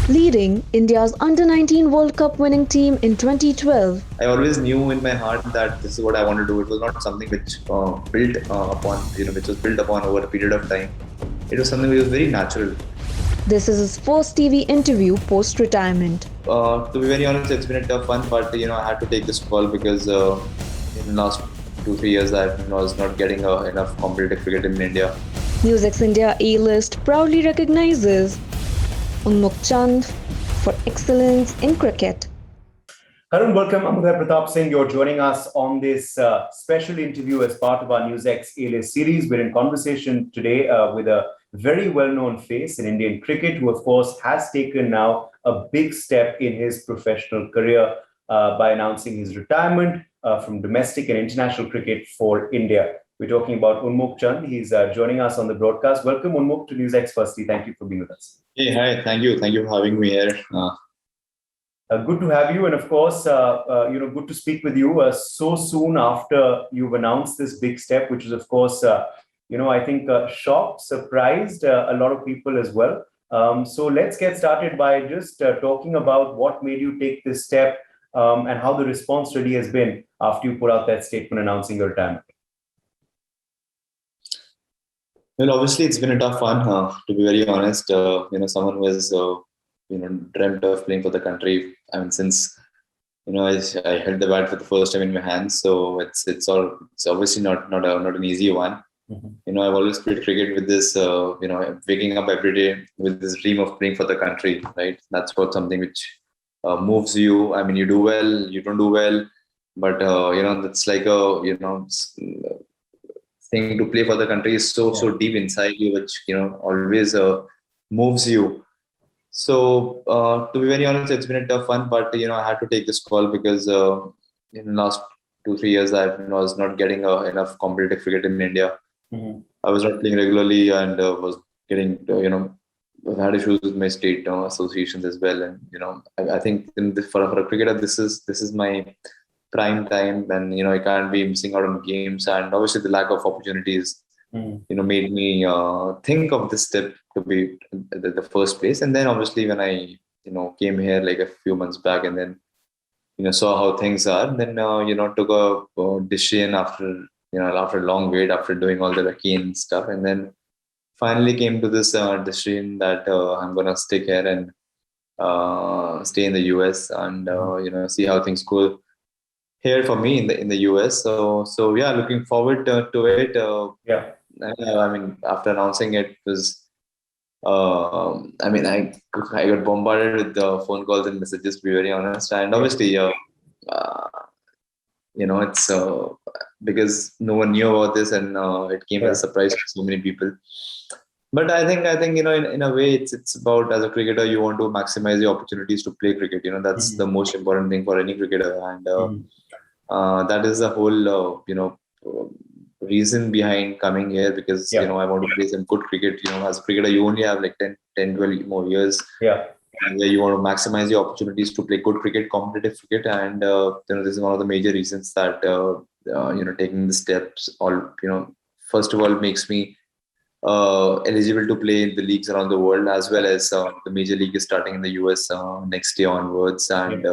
leading India's Under-19 World Cup winning team in 2012. I always knew in my heart that this is what I want to do. It was not something which built upon, which was built upon over a period of time. It was something which was very natural. This is his first TV interview post-retirement. To be very honest, it's been a tough one, but I had to take this call because in the last 2-3 years I was not getting enough competitive cricket in India. NewsX India A-list proudly recognizes Unmukt for excellence in cricket. Hello and welcome. I'm Uday Pratap Singh. You're joining us on this special interview as part of our NewsX A-list series. We're in conversation today with a very well-known face in Indian cricket who, of course, has taken now a big step in his professional career by announcing his retirement from domestic and international cricket for India. We're talking about Unmukt. He's joining us on the broadcast. Welcome, Unmukt, to NewsX. Firstly, thank you for being with us. Hey, hi. Thank you. Thank you for having me here. Good to have you, and of course, good to speak with you so soon after you've announced this big step, which is, of course, I think shocked, surprised a lot of people as well. So let's get started by just talking about what made you take this step and how the response really has been after you put out that statement announcing your retirement. Well, obviously, it's been a tough one, to be very honest. Someone who has dreamt of playing for the country. I mean, since I held the bat for the first time in my hands, so it's obviously not an easy one. Mm-hmm. I've always played cricket with this, waking up every day with this dream of playing for the country, right? That's what something which moves you. I mean, you do well, you don't do well, but that's like a thing to play for the country is so deep inside you, which always moves you. So to be very honest, it's been a tough one, but I had to take this call because in the last 2-3 years I was not getting enough competitive cricket in India. Mm-hmm. I was not playing regularly and was getting I've had issues with my state associations as well, and I think for a cricketer this is my prime time, and I can't be missing out on games, and obviously the lack of opportunities made me think of this step to be the first place. And then obviously when I came here like a few months back, and then saw how things are, then took a decision after after a long wait, after doing all the recce stuff, and then finally came to this decision that I'm gonna stick here and stay in the US and see how things go here for me in the US. So yeah, looking forward to it. I mean, after announcing it was, I got bombarded with the phone calls and messages, to be very honest. And obviously, it's because no one knew about this, and it came as a surprise to so many people. But I think in a way, it's about, as a cricketer, you want to maximize the opportunities to play cricket. That's the most important thing for any cricketer, and that is the whole reason behind coming here, because I want to play some good cricket. As a cricketer you only have like 10 12 more years where you want to maximize the opportunities to play good cricket, competitive cricket, and this is one of the major reasons that taking the steps all first of all makes me eligible to play in the leagues around the world, as well as the major league is starting in the US next year onwards, and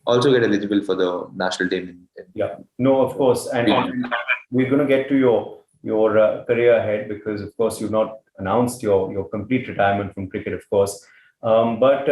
also get eligible for the national team. No, of course, and we're going to get to your career ahead, because of course you've not announced your complete retirement from cricket, of course. But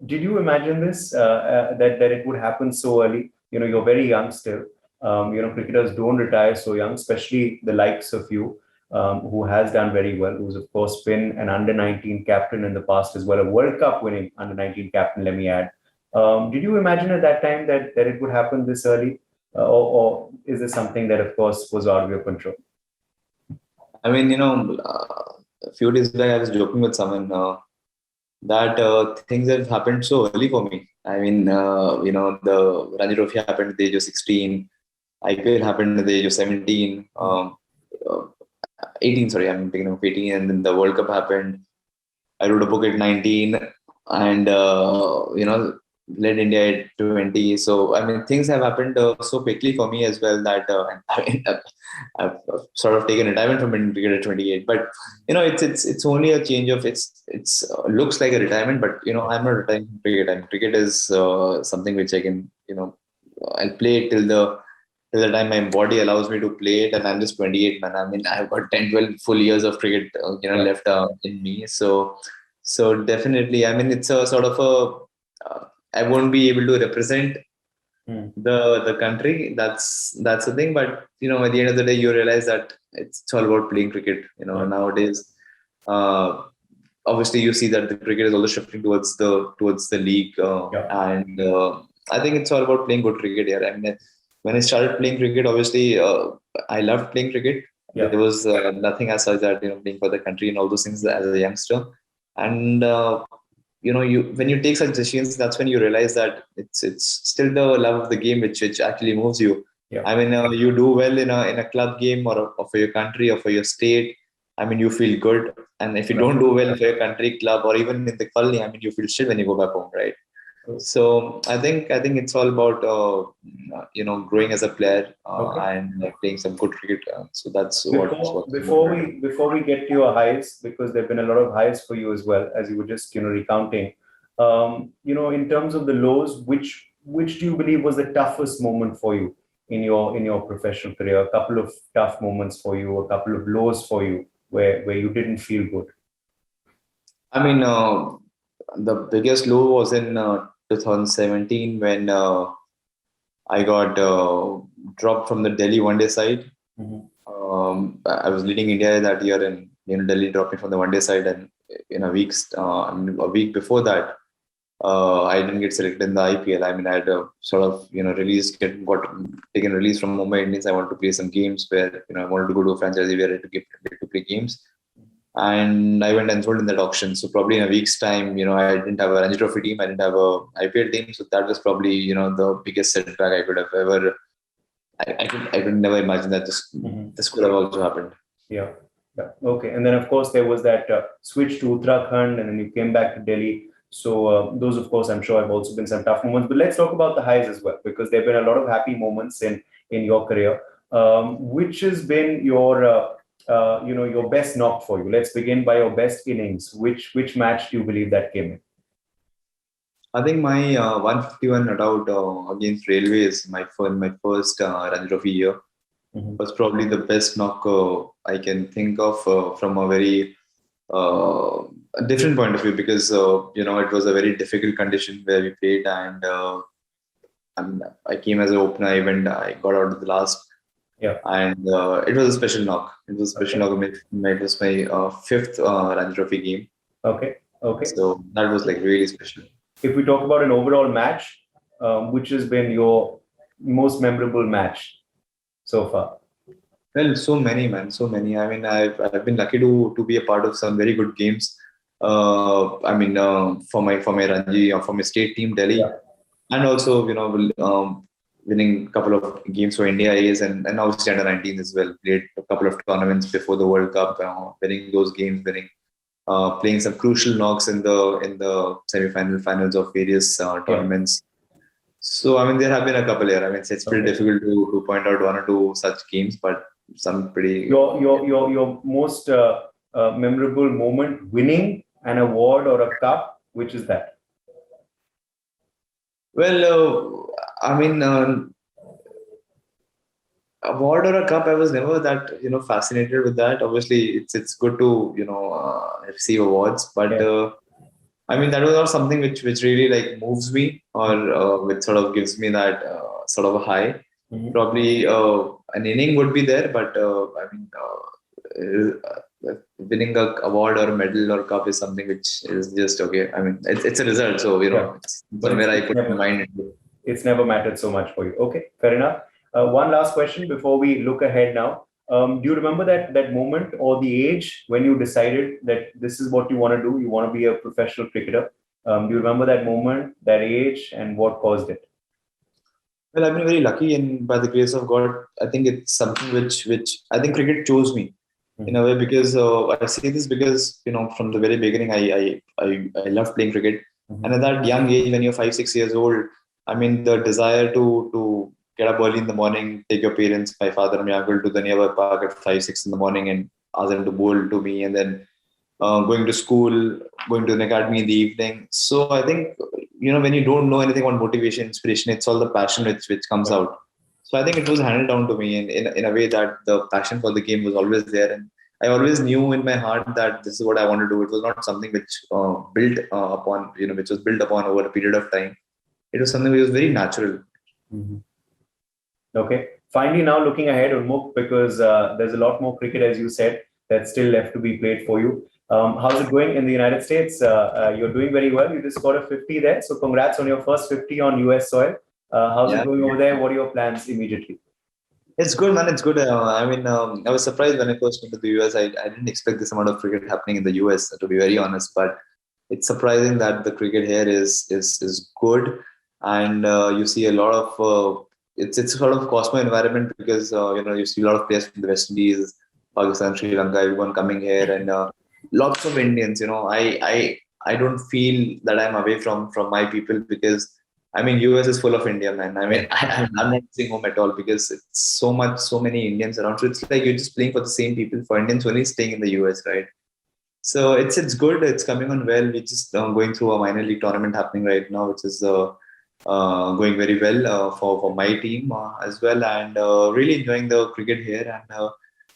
did you imagine this that it would happen so early? You're very young still. Cricketers don't retire so young, especially the likes of you. Who has done very well, who's of course been an under-19 captain in the past as well, a World Cup winning under-19 captain, let me add. Did you imagine at that time that it would happen this early? Or is this something that, of course, was out of your control? I mean, a few days back I was joking with someone that things have happened so early for me. I mean, the Ranji Trophy happened at the age of 16, IPL happened at the age of 17. 18, sorry, I'm thinking of 18, and then the World Cup happened. I wrote a book at 19, and led India at 20. So I mean, things have happened so quickly for me as well that I mean, I've sort of taken retirement from Indian cricket at 28. But it's only a change of it's looks like a retirement, but I'm not retiring from cricket. And cricket is something which I can I'll play it till the time my body allows me to play it, and I'm just 28, man. I mean, I've got 10, 12 full years of cricket, Yeah. left in me. So definitely, I mean, it's a sort of I won't be able to represent the country. That's the thing. But at the end of the day, you realize that it's all about playing cricket. Nowadays, uh, obviously, you see that the cricket is also shifting towards the league, and I think it's all about playing good cricket here. I mean, when I started playing cricket, obviously, I loved playing cricket. Yeah. There was nothing as such that playing for the country and all those things as a youngster. And you when you take such decisions, that's when you realize that it's still the love of the game which actually moves you. Yeah. I mean, you do well in a club game or for your country or for your state. I mean, you feel good. And if you don't do well for your country, club, or even in the colony, I mean, you feel shit when you go back home, right? So I think it's all about growing as a player and playing some good cricket. So that's Before we get to your highs, because there've been a lot of highs for you as well, as you were just recounting. In terms of the lows, which do you believe was the toughest moment for you in your professional career? A couple of tough moments for you, a couple of lows for you, where you didn't feel good. I mean, the biggest low was in 2017 when I got dropped from the Delhi one day side. I was leading India that year, and Delhi dropped me from the one day side, and in a week before that, I didn't get selected in the IPL. I mean, I had sort of got taken release from Mumbai Indians. I wanted to play some games where I wanted to go to a franchise where I had to get to play games. And I went enrolled in that auction. So probably in a week's time, I didn't have a Ranji Trophy team. I didn't have a IPL team. So that was probably, the biggest setback I could have ever. I could never imagine that this could have also happened. Yeah. Okay. And then of course there was that switch to Uttarakhand, and then you came back to Delhi. So those, of course, I'm sure have also been some tough moments. But let's talk about the highs as well, because there've been a lot of happy moments in your career. Which has been your your best knock for you? Let's begin by your best innings. Which match do you believe that came in? I think my 151 not out against Railways, my first Ranji Trophy year, was probably the best knock I can think of from a very different point of view, because it was a very difficult condition where we played, and I came as an opener. I got out of the last. Yeah. And it was a special knock. It was a special knock. It was my fifth Ranji Trophy game. Okay. So that was like really special. If we talk about an overall match, which has been your most memorable match so far? Well, so many, man, so many. I mean, I've been lucky to be a part of some very good games. I mean, for my Ranji, for my state team, Delhi, and also winning a couple of games for India A's and obviously under 19 as well. Played a couple of tournaments before the World Cup, winning those games, playing some crucial knocks in the finals of various tournaments. So I mean, there have been a couple here. I mean, it's pretty difficult to point out one or two such games, but some pretty. Your most memorable moment, winning an award or a cup, which is that? Well, I mean, award or a cup, I was never that fascinated with that. Obviously, it's good to receive awards, but I mean, that was not something which really like moves me or which sort of gives me that sort of a high. Probably an inning would be there, but I mean, winning a award or a medal or cup is something which is just okay. I mean, it's a result, so it's somewhere I put my mind into. It's never mattered so much for you. Okay, fair enough. One last question before we look ahead now. Do you remember that moment or the age when you decided that this is what you want to do? You want to be a professional cricketer. Do you remember that moment, that age, and what caused it? Well, I've been very lucky, and by the grace of God, I think it's something which I think cricket chose me in a way, because I say this because from the very beginning I loved playing cricket. And at that young age, when you're 5, 6 years old, I mean, the desire to get up early in the morning, take your parents, my father and my uncle, to the nearby park at 5, 6 in the morning and ask them to bowl to me, and then going to school, going to an academy in the evening. So I think, when you don't know anything about motivation, inspiration, it's all the passion which comes out. So I think it was handed down to me in a way that the passion for the game was always there. And I always knew in my heart that this is what I want to do. It was not something which built upon, which was built upon over a period of time. It was something which was very natural. Mm-hmm. Okay. Finally, now looking ahead, Unmukt, because there's a lot more cricket, as you said, that's still left to be played for you. How's it going in the United States? You're doing very well. You just scored a 50 there. So congrats on your first 50 on US soil. How's it going over there? What are your plans immediately? It's good, man. It's good. I was surprised when I first went to the US. I didn't expect this amount of cricket happening in the US, to be very honest. But it's surprising that the cricket here is good, and you see a lot of it's sort of cosmo environment, because you see a lot of players from the West Indies, Pakistan, Sri Lanka, everyone coming here, and lots of Indians. I don't feel that I'm away from my people, because I mean, US is full of India, man. I mean, I'm not missing home at all, because it's so many Indians around. So it's like you're just playing for the same people. For Indians only staying in the US, right? So it's good. It's coming on well. We're just going through a minor league tournament happening right now, which is going very well for my team as well, and really enjoying the cricket here. And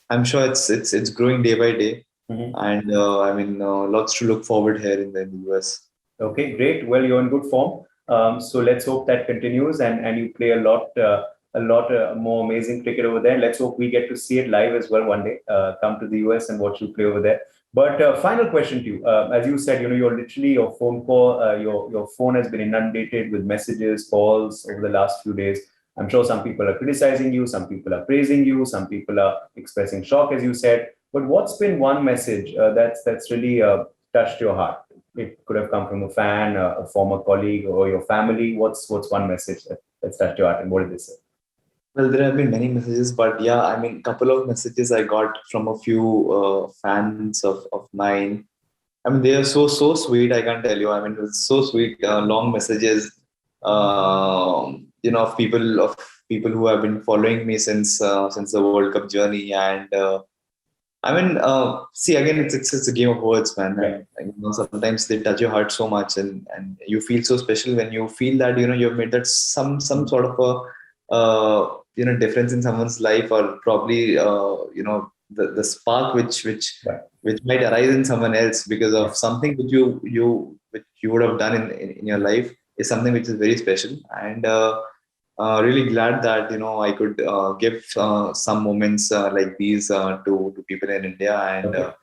I'm sure it's growing day by day. Mm-hmm. And I mean, lots to look forward here in the US. Okay, great. Well, you're in good form. So let's hope that continues, and you play a lot more amazing cricket over there. Let's hope we get to see it live as well one day. Come to the US and watch you play over there. But final question to you: as you said, you're literally your phone call, your phone has been inundated with messages, calls over the last few days. I'm sure some people are criticizing you, some people are praising you, some people are expressing shock, as you said. But what's been one message that's really touched your heart? It could have come from a fan, a former colleague, or your family. What's one message that's touched your heart, and what did they say? Well, there have been many messages, but yeah, I mean, a couple of messages I got from a few fans of mine. I mean, they are so sweet. I can't tell you. I mean, it's so sweet. Long messages, of people who have been following me since the World Cup journey. And I mean, see, again, it's a game of words, man. Right. And, sometimes they touch your heart so much, and you feel so special when you feel that you've made that some sort of a difference in someone's life, or probably the spark which might arise in someone else because of something which you would have done in your life, is something which is very special. And really glad that I could give some moments like these to people in India, and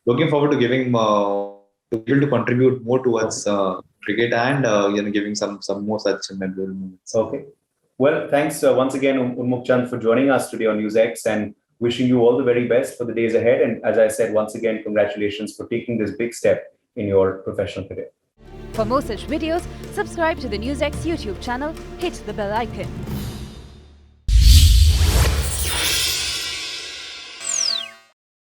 looking forward to giving to be able to contribute more towards cricket, and giving some more such memorable moments. Okay. Well, thanks once again, Unmukt for joining us today on NewsX, and wishing you all the very best for the days ahead. And as I said, once again, congratulations for taking this big step in your professional career. For more such videos, subscribe to the NewsX YouTube channel, hit the bell icon.